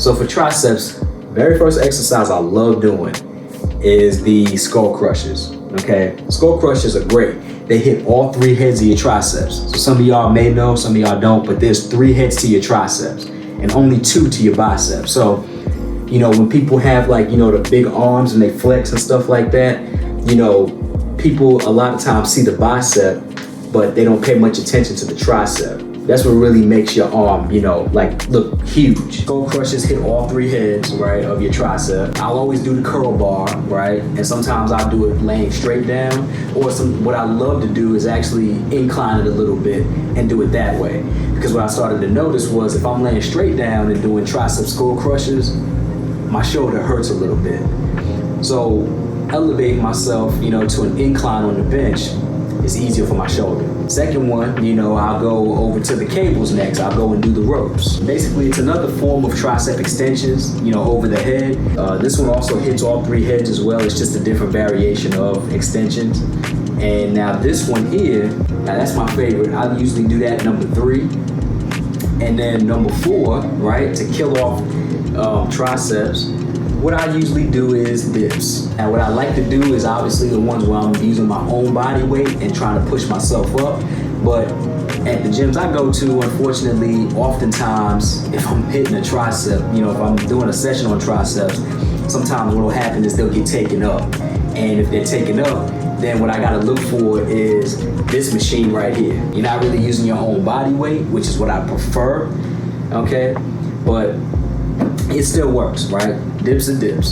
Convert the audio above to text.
So for triceps, very first exercise I love doing is the skull crushes. Okay, skull crushes are great. They hit all 3 heads of your triceps. So some of y'all may know, some of y'all don't, but there's 3 heads to your triceps and only 2 to your biceps. So, you know, when people have like, you know, the big arms and they flex and stuff like that, you know, people a lot of times see the bicep, but they don't pay much attention to the tricep. That's what really makes your arm, you know, like look huge. Skull crushes hit all 3 heads, right, of your tricep. I'll always do the curl bar, right? And sometimes I'll do it laying straight down, or what I love to do is actually incline it a little bit and do it that way. Because what I started to notice was if I'm laying straight down and doing tricep skull crushes, my shoulder hurts a little bit. So elevating myself, you know, to an incline on the bench is easier for my shoulder. Second one, you know, I'll go over to the cables next. I'll go and do the ropes. Basically, it's another form of tricep extensions, you know, over the head. This one also hits all 3 heads as well. It's just a different variation of extensions. And now this one here, now that's my favorite. I usually do that number 3. And then number 4, right, to kill off triceps, what I usually do is dips. Now what I like to do is obviously the ones where I'm using my own body weight and trying to push myself up. But at the gyms I go to, unfortunately, oftentimes if I'm hitting a tricep, you know, if I'm doing a session on triceps, sometimes what will happen is they'll get taken up. And if they're taken up, then what I gotta look for is this machine right here. You're not really using your own body weight, which is what I prefer, okay? But it still works, right? Dips are dips.